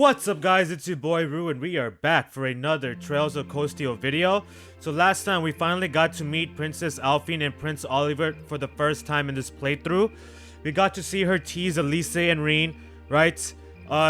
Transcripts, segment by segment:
What's up guys, it's your boy Rue and we are back for another Trails of Costio video. So last time we finally got to meet Princess Alphine and Prince Oliver for the first time in this playthrough. We got to see her tease Elise and Reen, right?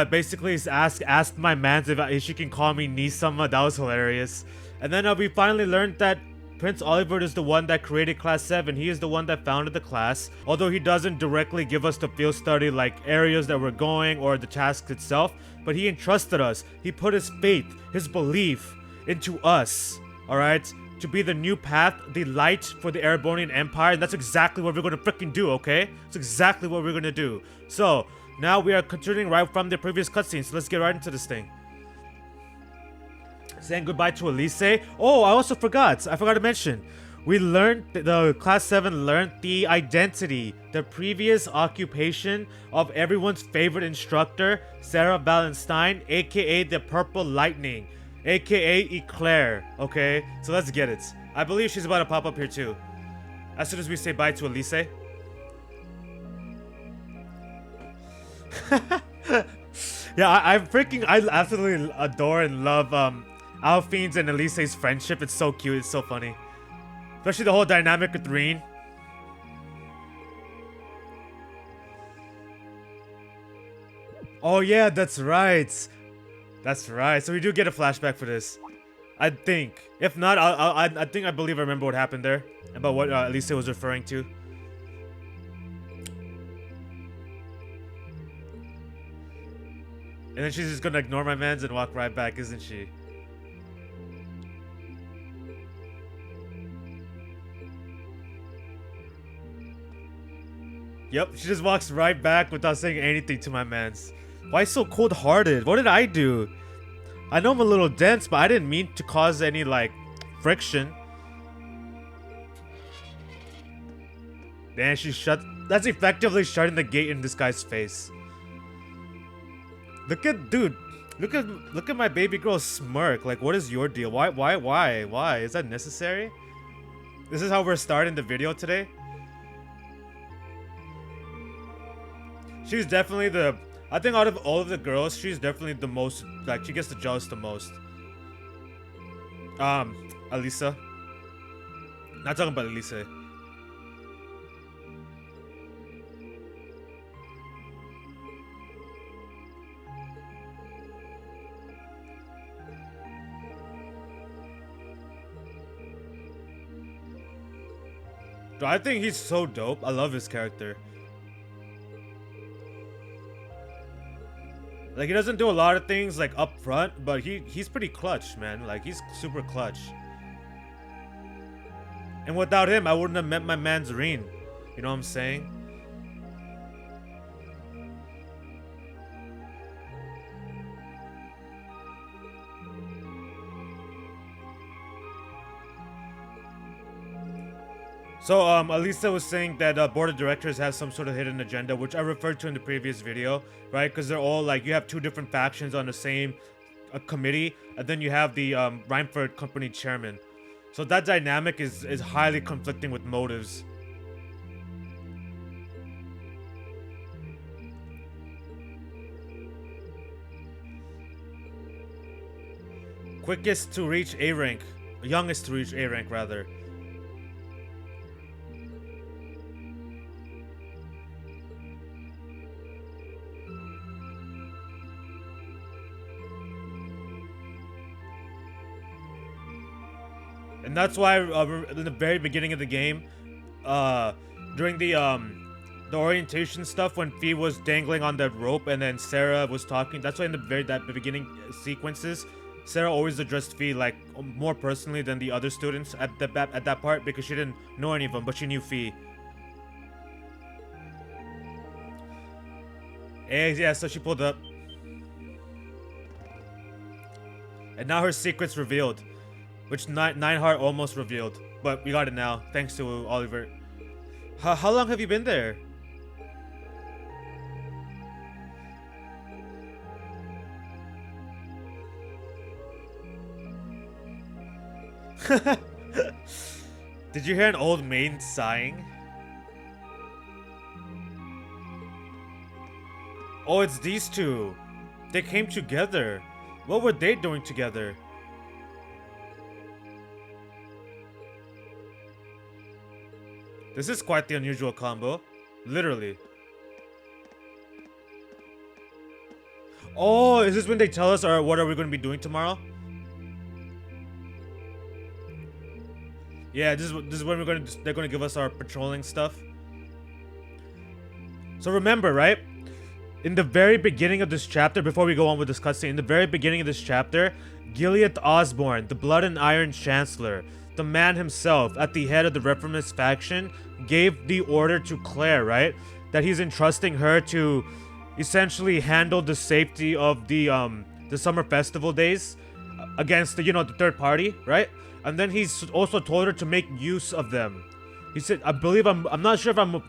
Basically asked my mans if she can call me Nisama. That was hilarious. And then we finally learned that Prince Oliver is the one that created Class 7. He is the one that founded the class. Although he doesn't directly give us the field study like areas that we're going or the task itself, but he entrusted us. He put his faith, his belief into us, alright? To be the new path, the light for the Erebonian Empire, and that's exactly what we're gonna freaking do, okay? That's exactly what we're gonna do. So, now we are continuing right from the previous cutscene, so let's get right into this thing. Saying goodbye to Elise. Oh, I also forgot. I forgot to mention. We learned, the Class 7 learned the identity, the previous occupation of everyone's favorite instructor, Sarah Valenstein, aka the Purple Lightning, aka Eclair. Okay, so let's get it. I believe she's about to pop up here too. As soon as we say bye to Elise. Yeah, I absolutely adore and love Alphine's and Elise's friendship. It's so cute, it's so funny. Especially the whole dynamic with Reen. Oh yeah, that's right. That's right. So we do get a flashback for this. I think. If not, I believe I remember what happened there. About what Elise was referring to. And then she's just gonna ignore my mans and walk right back, isn't she? Yep, she just walks right back without saying anything to my mans. Why so cold-hearted? What did I do? I know I'm a little dense, but I didn't mean to cause any, like, friction. Man, that's effectively shutting the gate in this guy's face. Look at my baby girl smirk. Like, what is your deal? Why? Is that necessary? This is how we're starting the video today? She's definitely I think out of all of the girls, she's definitely the most, like, she gets the jealous the most. Elisa. Not talking about Elise. I think he's so dope. I love his character. Like, he doesn't do a lot of things, like, up front, but he's pretty clutch, man. Like, he's super clutch. And without him, I wouldn't have met my man Reen. You know what I'm saying? So, Alisa was saying that board of directors has some sort of hidden agenda, which I referred to in the previous video, right? Because they're all, like, you have two different factions on the same committee, and then you have the Reinford company chairman. So that dynamic is highly conflicting with motives. Quickest to reach A rank. Youngest to reach A rank, rather. And that's why in the very beginning of the game, during the orientation stuff, when Fee was dangling on that rope and then Sarah was talking, that's why in the beginning sequences, Sarah always addressed Fee like more personally than the other students at that part, because she didn't know any of them, but she knew Fee. And yeah, so she pulled up. And now her secret's revealed. Which Nineheart almost revealed, but we got it now, thanks to Oliver. How long have you been there? Did you hear an old maid sighing? Oh, it's these two. They came together. What were they doing together? This is quite the unusual combo. Literally. Oh, is this when they tell us what are we going to be doing tomorrow? Yeah, this is when they're going to give us our patrolling stuff. So remember, right? In the very beginning of this chapter, before we go on with this cutscene, in the very beginning of this chapter, Gilead Osborne, the Blood and Iron Chancellor, the man himself at the head of the Reformist faction, gave the order to Claire, right? That he's entrusting her to essentially handle the safety of the summer festival days against the, the third party, right? And then he's also told her to make use of them. He said, I believe I'm not sure if I'm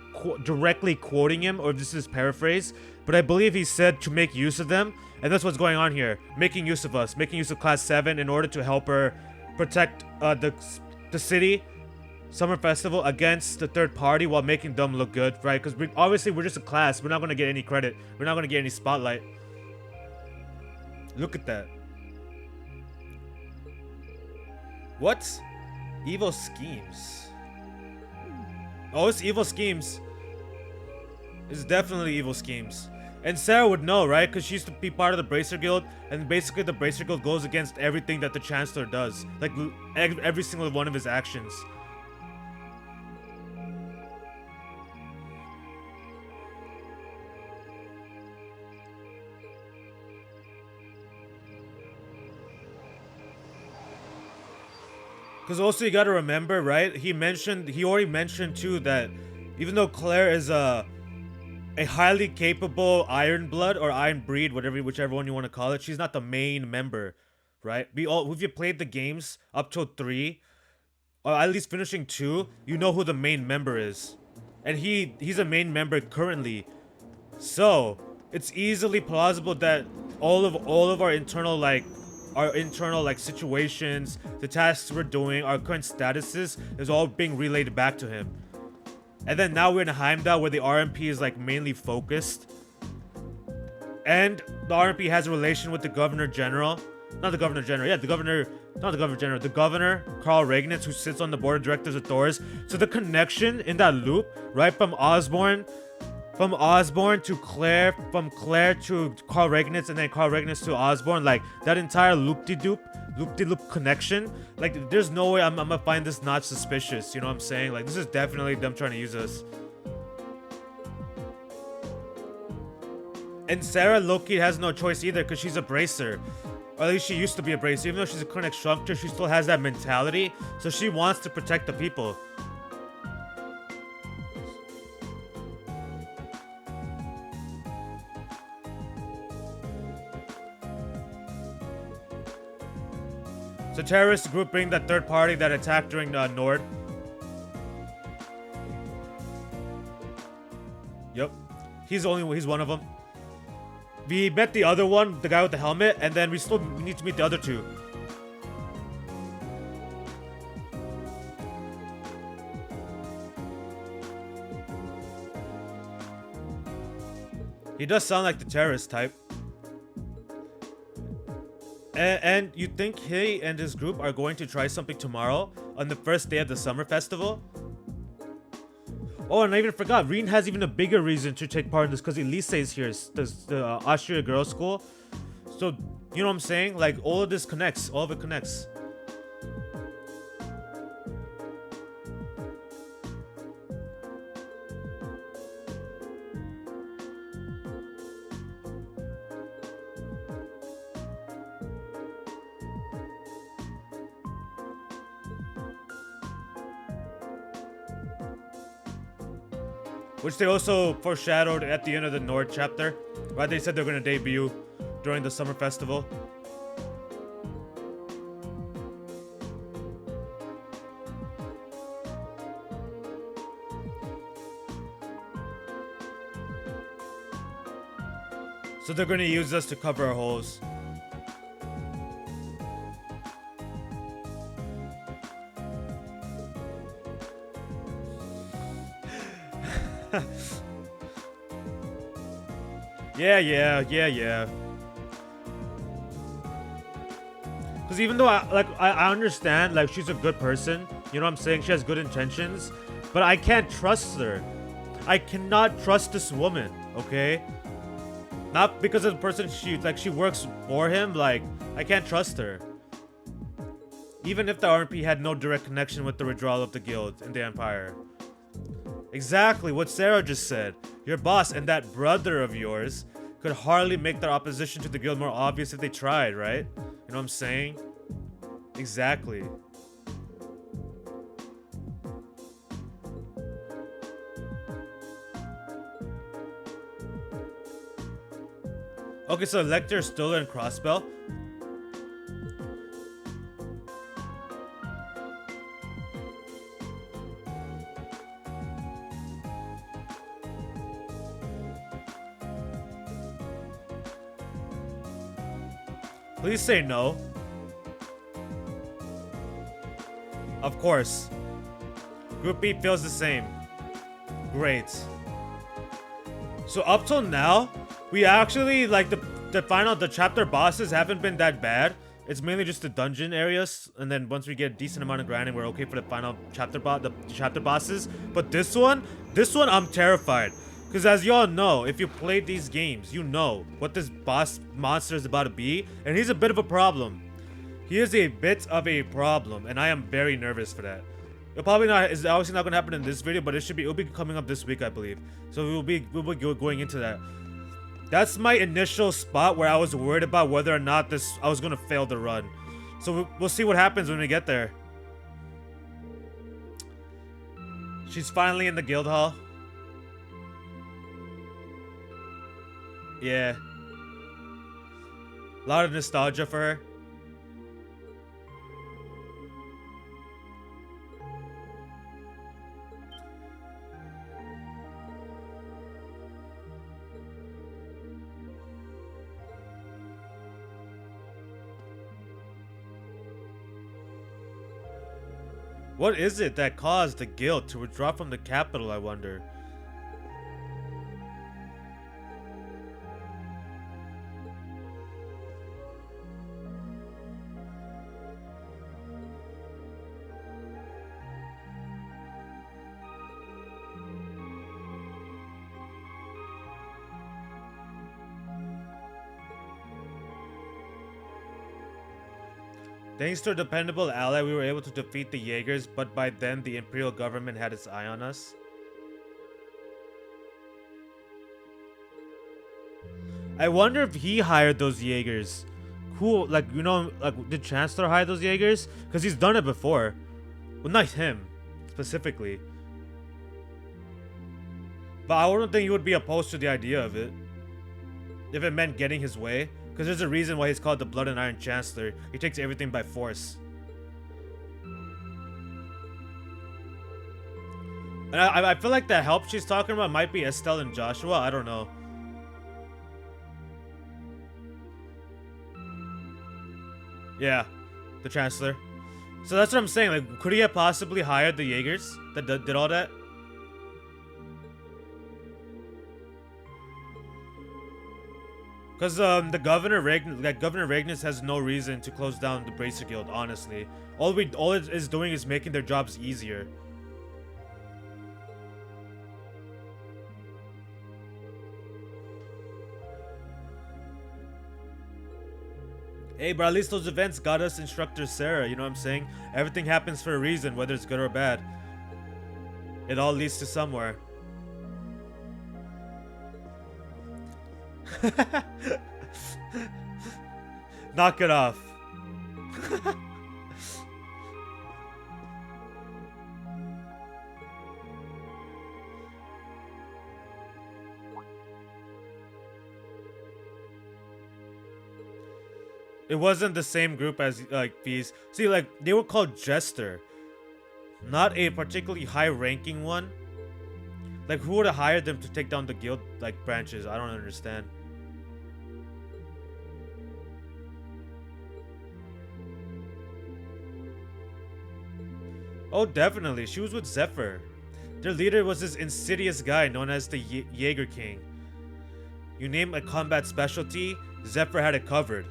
directly quoting him or if this is paraphrase, but I believe he said to make use of them, and that's what's going on here. Making use of us, making use of Class 7 in order to help her protect the city summer festival against the third party while making them look good, right? Because obviously we're just a class. We're not going to get any credit. We're not going to get any spotlight. Look at that. What? Evil schemes. Oh, it's evil schemes. It's definitely evil schemes. And Sarah would know, right? Because she used to be part of the Bracer Guild, and basically the Bracer Guild goes against everything that the Chancellor does. Like, every single one of his actions. Because also you gotta remember, right? He already mentioned too that even though Claire is a highly capable Iron Blood or Iron Breed, whichever one you want to call it, she's not the main member, right? If you played the games up till 3, or at least finishing 2, you know who the main member is, and he's a main member currently. So it's easily plausible that all of our internal situations, the tasks we're doing, our current statuses is all being relayed back to him. And then now we're in Heimdall where the RMP is like mainly focused. And the RMP has a relation with the Governor General. Not the Governor General, yeah, the Governor Carl Regnitz, who sits on the board of directors of Thor's. So the connection in that loop, right, from Osborne to Claire, from Claire to Carl Regnitz, and then Carl Regnitz to Osborne, like that entire loop-de-loop connection, like there's no way I'm gonna find this not suspicious, you know what I'm saying? Like this is definitely them trying to use us. And Sarah Loki has no choice either because she's a bracer. Or at least she used to be a bracer. Even though she's a current extractor, she still has that mentality, so she wants to protect the people. So terrorist group being that third party that attacked during Nord. Yep. He's one of them. We met the other one, the guy with the helmet, and then we need to meet the other two. He does sound like the terrorist type. And you think he and his group are going to try something tomorrow on the first day of the summer festival? Oh, and I even forgot, Reen has even a bigger reason to take part in this because Elise is here, the Austria Girls' School. So, you know what I'm saying? Like, all of this connects. All of it connects. Which they also foreshadowed at the end of the Nord chapter, right? They said they're going to debut during the summer festival. So they're going to use us to cover our holes. Yeah. Because even though I understand like she's a good person, you know what I'm saying? She has good intentions, but I can't trust her. I cannot trust this woman, okay? Not because of the person she works for him, like I can't trust her. Even if the RP had no direct connection with the withdrawal of the guild in the Empire. Exactly what Sarah just said. Your boss and that brother of yours could hardly make their opposition to the guild more obvious if they tried, right? You know what I'm saying? Exactly. Okay, so Lecter, Stoller, and Crossbell. Please say no. Of course. Group B feels the same. Great. So up till now, we actually like the chapter bosses haven't been that bad. It's mainly just the dungeon areas, and then once we get a decent amount of grinding, we're okay for the final chapter bosses. But this one I'm terrified. Because as y'all know, if you played these games, you know what this boss monster is about to be, and he's a bit of a problem. He is a bit of a problem, and I am very nervous for that. It's obviously not going to happen in this video, but it'll be coming up this week, I believe. So we'll be going into that. That's my initial spot where I was worried about whether or not I was going to fail the run. So we'll see what happens when we get there. She's finally in the guild hall. Yeah. A lot of nostalgia for her. What is it that caused the guild to withdraw from the capital, I wonder? Thanks to a dependable ally, we were able to defeat the Jaegers, but by then the Imperial government had its eye on us. I wonder if he hired those Jaegers. Cool, like, you know, like, did Chancellor hire those Jaegers? Because he's done it before. Well, not him, specifically. But I wouldn't think he would be opposed to the idea of it. If it meant getting his way. Because there's a reason why he's called the Blood and Iron Chancellor. He takes everything by force. And I feel like the help she's talking about might be Estelle and Joshua. I don't know. Yeah, the Chancellor. So that's what I'm saying. Like, could he have possibly hired the Jaegers that did all that? Because the Governor Regnus has no reason to close down the Bracer Guild, honestly. All it is doing is making their jobs easier. Hey, but at least those events got us Instructor Sarah, you know what I'm saying? Everything happens for a reason, whether it's good or bad. It all leads to somewhere. Knock it off. It wasn't the same group as like these. See, like they were called Jester, not a particularly high-ranking one. Like who would have hired them to take down the guild like branches? I don't understand. Oh, definitely. She was with Zephyr. Their leader was this insidious guy known as the Jaeger King. You name a combat specialty, Zephyr had it covered.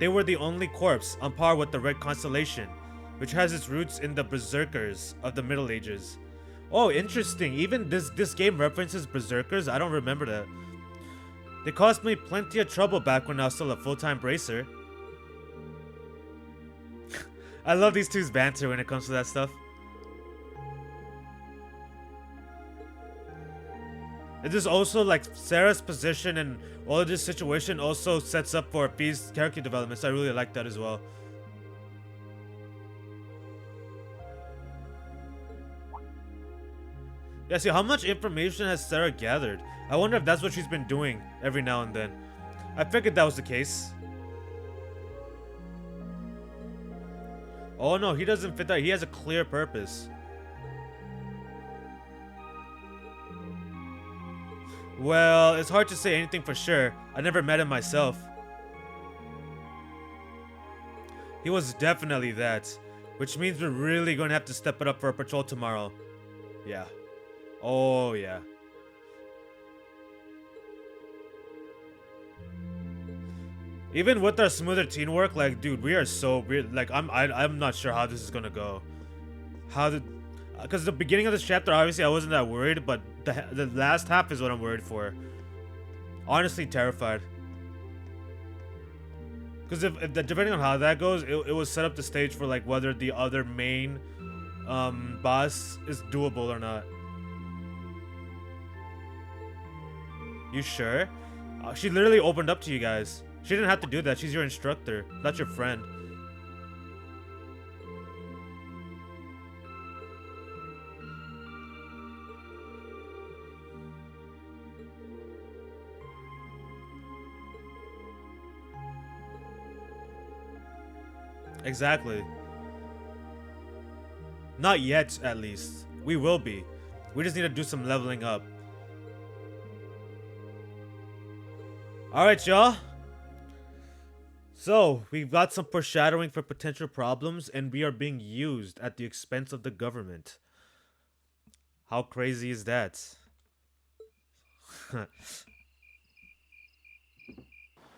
They were the only corpse on par with the Red Constellation, which has its roots in the Berserkers of the Middle Ages. Oh, interesting. Even this game references Berserkers? I don't remember that. They caused me plenty of trouble back when I was still a full-time bracer. I love these two's banter when it comes to that stuff. It is also like Sarah's position and all of this situation also sets up for Fi's character development, so I really like that as well. Yeah, see, how much information has Sarah gathered? I wonder if that's what she's been doing every now and then. I figured that was the case. Oh no, he doesn't fit that. He has a clear purpose. Well, it's hard to say anything for sure. I never met him myself. He was definitely that. Which means we're really going to have to step it up for a patrol tomorrow. Yeah. Oh, yeah. Even with our smoother teamwork, like, dude, we are so weird. Like, I'm not sure how this is gonna go. Because the beginning of this chapter, obviously, I wasn't that worried, but the last half is what I'm worried for. Honestly, terrified. Because if depending on how that goes, it will set up the stage for like whether the other main boss is doable or not. You sure? She literally opened up to you guys. She didn't have to do that. She's your instructor, not your friend. Exactly. Not yet, at least. We will be. We just need to do some leveling up. Alright, y'all. So, we've got some foreshadowing for potential problems, and we are being used at the expense of the government. How crazy is that?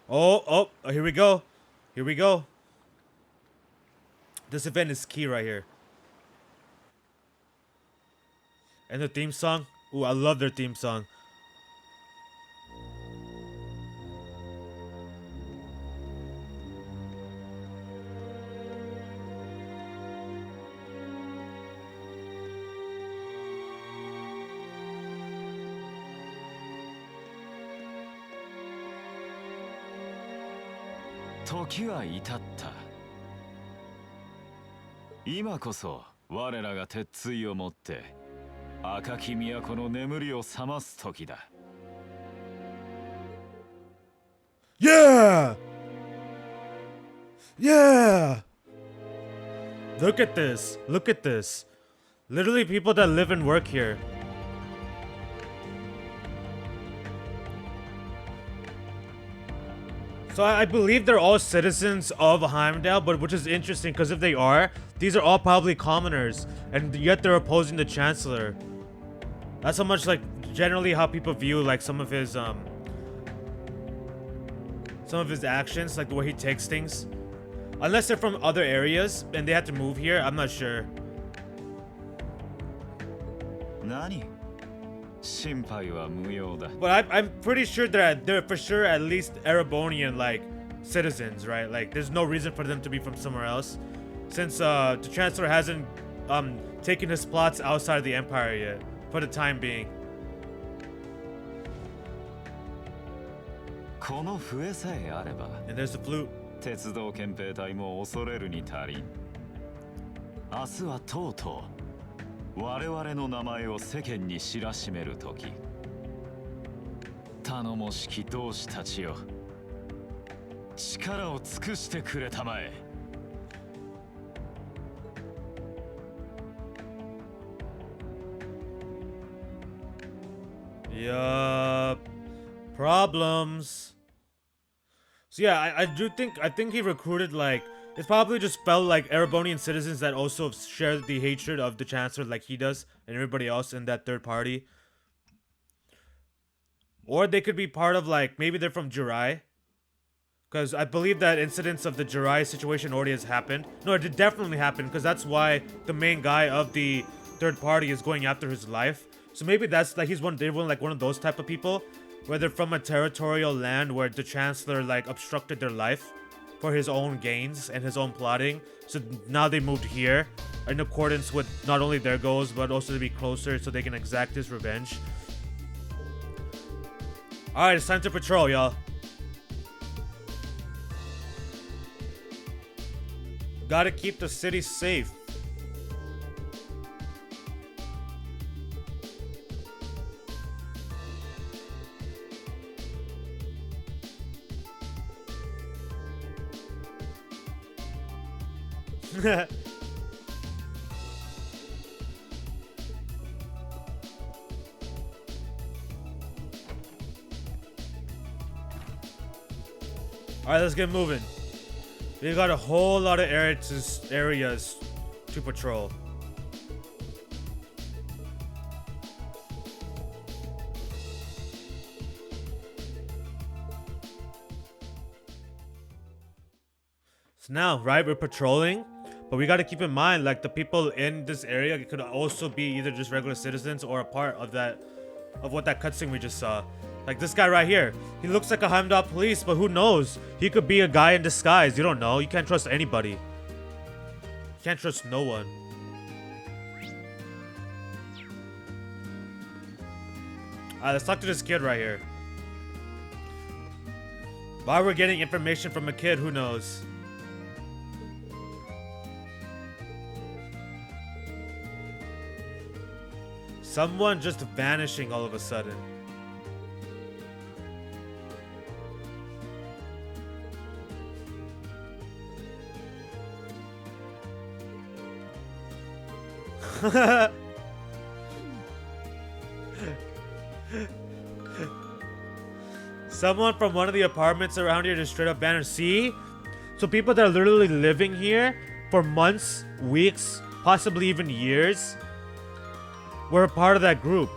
Oh, here we go. Here we go. This event is key right here. And the theme song? Ooh, I love their theme song. Toki wa itatta. 今こそ我らが鉄槌を持って赤き都の眠りを覚ます時だ。Yeah! Yeah! Look at this. Look at this. Literally people that live and work here. So I believe they're all citizens of Heimdall, but which is interesting because if they are, these are all probably commoners, and yet they're opposing the Chancellor. That's how much like generally how people view like some of his actions, like the way he takes things. Unless they're from other areas and they have to move here, I'm not sure. 何? 心配は無用だ。 But I'm pretty sure that they're for sure at least Erebonian like citizens, right? Like there's no reason for them to be from somewhere else, since the Chancellor hasn't taken his plots outside of the Empire yet, for the time being. この笛さえあれば And there's the flute. 鉄道憲兵隊も恐れるに足りん。明日はとうとう我々の名前を世間に知らしめる時。頼もしき同志たちよ、力を尽くしてくれたまえ。Yup. Problems. So yeah, I think he recruited like, it's probably just felt like Erebonian citizens that also share the hatred of the Chancellor like he does and everybody else in that third party. Or they could be part of like, maybe they're from Jirai. Because I believe that incidents of the Jirai situation already has happened. No, it did definitely happen, because that's why the main guy of the third party is going after his life. So maybe that's like they're like one of those type of people, where they're from a territorial land where the chancellor like obstructed their life for his own gains and his own plotting. So now they moved here in accordance with not only their goals, but also to be closer so they can exact his revenge. Alright, it's time to patrol, y'all. Gotta keep the city safe. Alright, let's get moving. We got a whole lot of areas to patrol. So now, right, we're patrolling, but we got to keep in mind, like, the people in this area could also be either just regular citizens or a part of what that cutscene we just saw. Like this guy right here. He looks like a Heimdall police, but who knows? He could be a guy in disguise. You don't know. You can't trust anybody. You can't trust no one. Alright, let's talk to this kid right here. Why we're getting information from a kid, who knows? Someone just vanishing all of a sudden. Someone from one of the apartments around here just straight up banned. See? So people that are literally living here for months, weeks, possibly even years were a part of that group.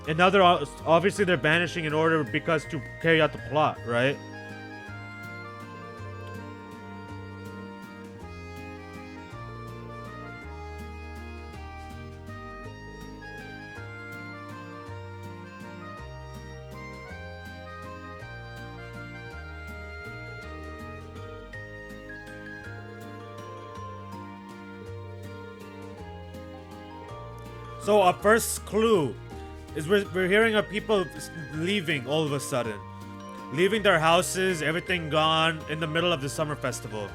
And now they're obviously they're banishing in order because to carry out the plot, right? So our first clue is we're hearing of people leaving all of a sudden. Leaving their houses, everything gone in the middle of the summer festival.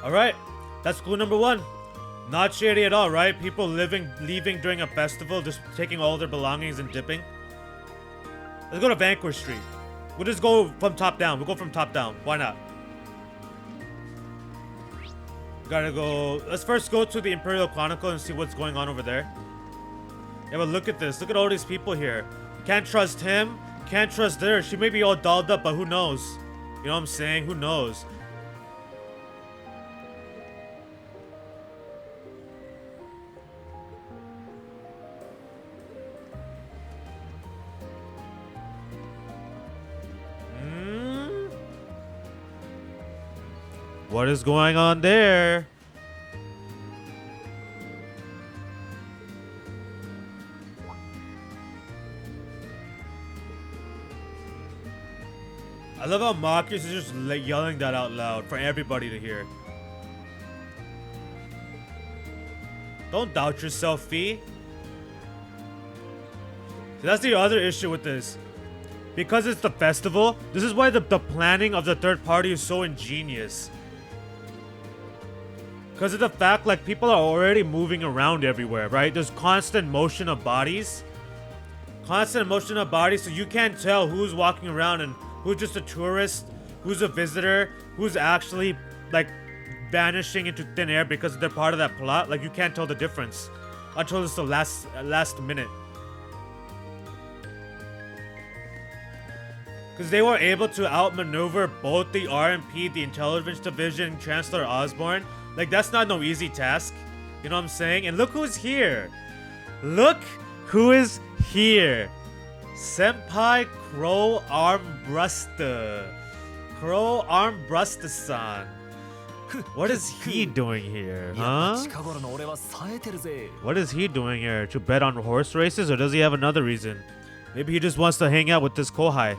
Alright, that's clue number one. Not shady at all, right? People leaving during a festival, just taking all their belongings and dipping. Let's go to Vanquish Street. We'll just go from top down. We'll go from top down. Why not? Gotta go. Let's first go to the Imperial Chronicle and see what's going on over there. Yeah, but look at this. Look at all these people here. Can't trust him. Can't trust her. She may be all dolled up, but who knows? You know what I'm saying? Who knows? What is going on there? I love how Marcus is just yelling that out loud for everybody to hear. Don't doubt yourself, Fee. See, that's the other issue with this. Because it's the festival, this is why the planning of the third party is so ingenious. Because of the fact, like, people are already moving around everywhere, right? There's constant motion of bodies. Constant motion of bodies, so you can't tell who's walking around and who's just a tourist, who's a visitor, who's actually, like, vanishing into thin air because they're part of that plot. Like, you can't tell the difference until it's the last minute. Because they were able to outmaneuver both the RMP, the Intelligence Division, Chancellor Osborn. Like, that's not no easy task. You know what I'm saying? And look who's here. Look who is here. Senpai Crow Armbruster. Crow Armbruster-san. What is he doing here, huh? What is he doing here? To bet on horse races, or does he have another reason? Maybe he just wants to hang out with this Kohai.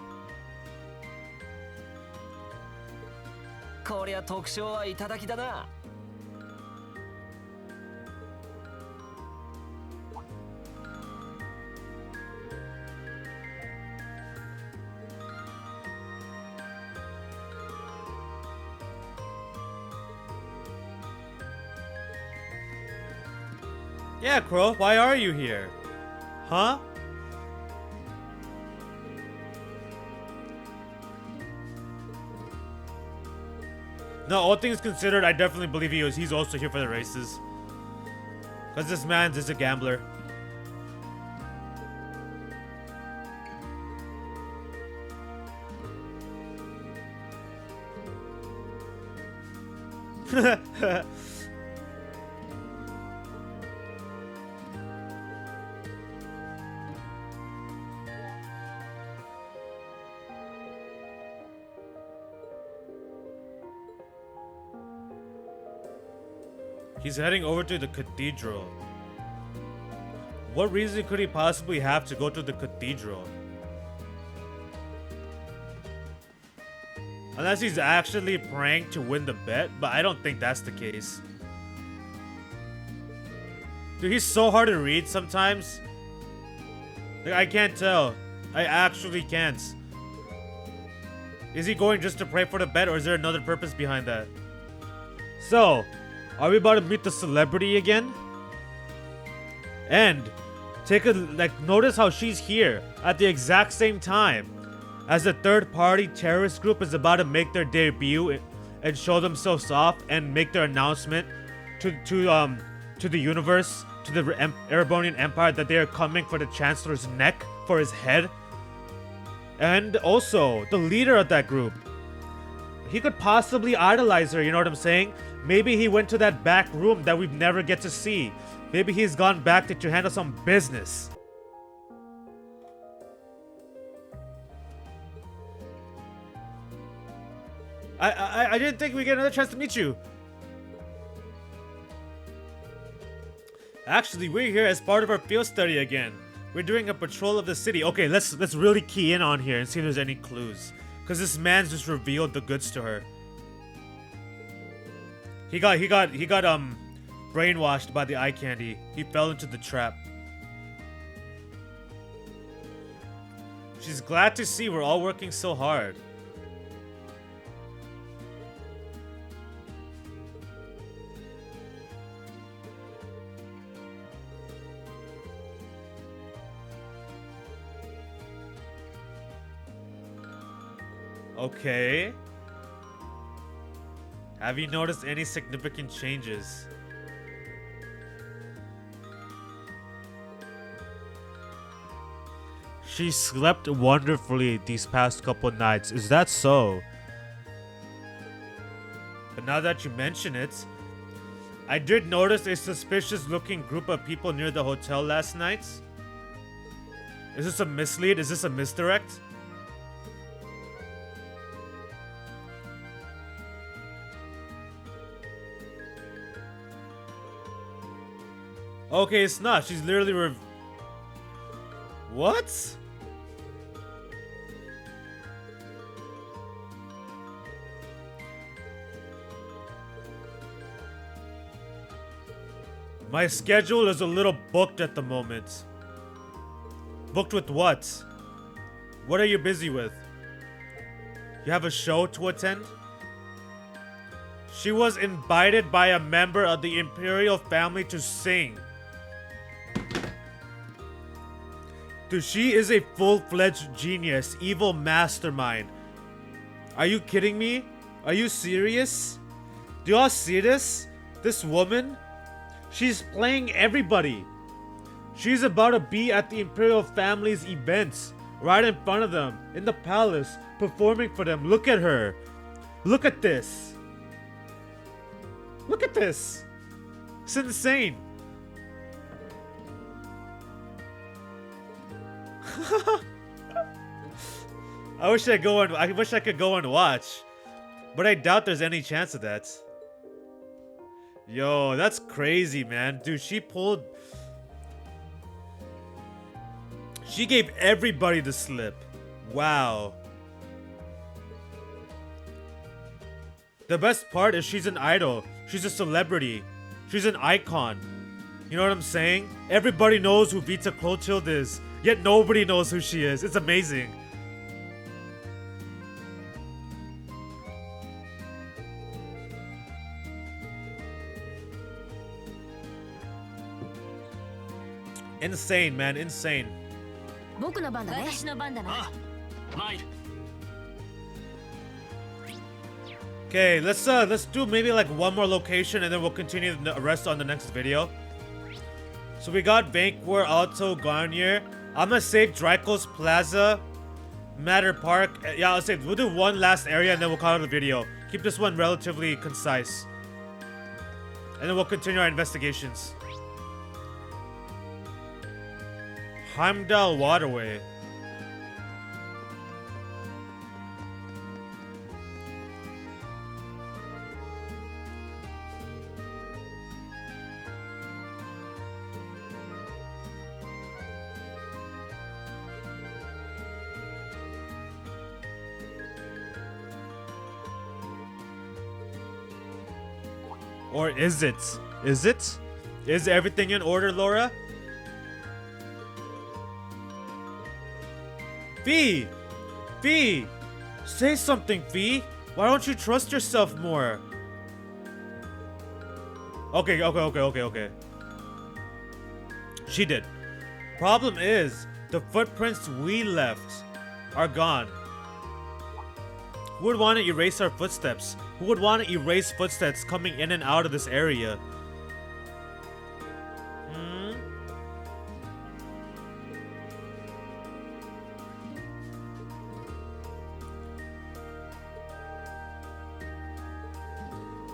Yeah, Crow, why are you here? Huh? No, all things considered, I definitely believe he's also here for the races. Because this man is a gambler. He's heading over to the cathedral. What reason could he possibly have to go to the cathedral? Unless he's actually praying to win the bet, but I don't think that's the case. Dude, he's so hard to read sometimes. Like, I can't tell. I actually can't. Is he going just to pray for the bet, or is there another purpose behind that? So, are we about to meet the celebrity again? And notice how she's here at the exact same time as the third-party terrorist group is about to make their debut and show themselves off and make their announcement to the universe, to the Erebonian Empire, that they are coming for the Chancellor's neck, for his head. And also, the leader of that group, he could possibly idolize her, you know what I'm saying? Maybe he went to that back room that we never get to see. Maybe he's gone back to handle some business. I didn't think we'd get another chance to meet you. Actually, we're here as part of our field study again. We're doing a patrol of the city. Okay, let's really key in on here and see if there's any clues. Because this man's just revealed the goods to her. He got brainwashed by the eye candy. He fell into the trap. She's glad to see we're all working so hard. Okay. Have you noticed any significant changes? She slept wonderfully these past couple nights. Is that so? But now that you mention it, I did notice a suspicious looking group of people near the hotel last night. Is this a mislead? Is this a misdirect? Okay, it's not. She's literally what? My schedule is a little booked at the moment. Booked with what? What are you busy with? You have a show to attend? She was invited by a member of the Imperial family to sing. Dude, she is a full-fledged genius, evil mastermind. Are you kidding me? Are you serious? Do y'all see this? This woman? She's playing everybody. She's about to be at the Imperial family's events right in front of them, in the palace, performing for them. Look at her. Look at this. Look at this. It's insane. I wish I could go and watch, but I doubt there's any chance of that. Yo, that's crazy, man. Dude, she gave everybody the slip. Wow. The best part is she's an idol. She's a celebrity. She's an icon. You know what I'm saying? Everybody knows who Vita Clotilde is, yet nobody knows who she is. It's amazing. Insane, man. Insane. Okay, let's do maybe like one more location and then we'll continue the rest on the next video. So we got Vanquor, Alto, Garnier. I'm gonna save Draco's Plaza, Matter Park. Yeah, I'll say we'll do one last area and then we'll call it the video. Keep this one relatively concise. And then we'll continue our investigations. Heimdall Waterway. Or is it? Is it? Is everything in order, Laura? Fee! Fee! Say something, Fee! Why don't you trust yourself more? Okay. She did. Problem is, the footprints we left are gone. Who would want to erase our footsteps? Who would want to erase footsteps coming in and out of this area?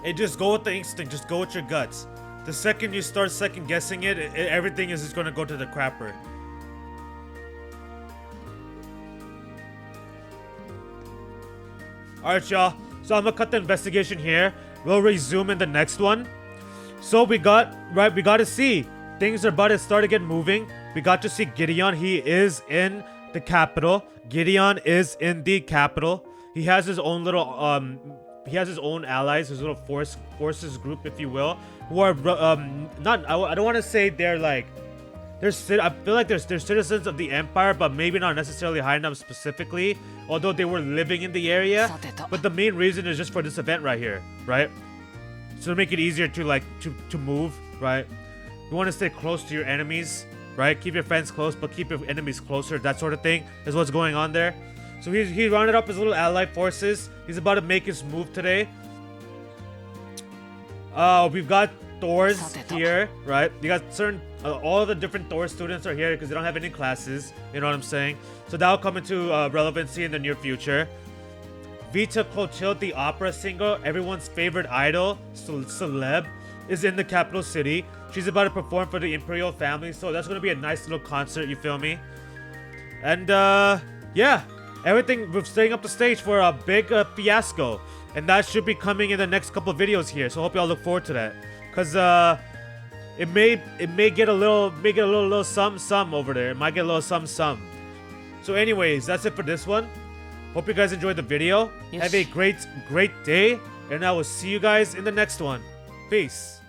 Hey, just go with the instinct. Just go with your guts. The second you start second guessing it, everything is just gonna go to the crapper. Alright, y'all. So I'm gonna cut the investigation here. We'll resume in the next one. So we got to see. Things are about to start to get moving. We got to see Gideon. He is in the capital. Gideon is in the capital. He has his own little he has his own allies, his little forces group, if you will, who are not. I don't want to say they're like, I feel like they're citizens of the Empire, but maybe not necessarily high enough specifically. Although they were living in the area, but the main reason is just for this event right here, right? So to make it easier to like to move, right? You want to stay close to your enemies, right? Keep your friends close, but keep your enemies closer. That sort of thing is what's going on there. So he rounded up his little allied forces. He's about to make his move today. We've got Thors here, right? You got certain all the different Thor students are here because they don't have any classes. You know what I'm saying? So that'll come into relevancy in the near future. Vita Clotilde, the opera singer, everyone's favorite idol, celeb, is in the capital city. She's about to perform for the imperial family, so that's gonna be a nice little concert. You feel me? And yeah. Everything, we're setting up the stage for a big fiasco, and that should be coming in the next couple of videos here. So hope y'all look forward to that, cause it may get a little some over there. It might get a little some. So anyways, that's it for this one. Hope you guys enjoyed the video. Have a great day, and I will see you guys in the next one. Peace.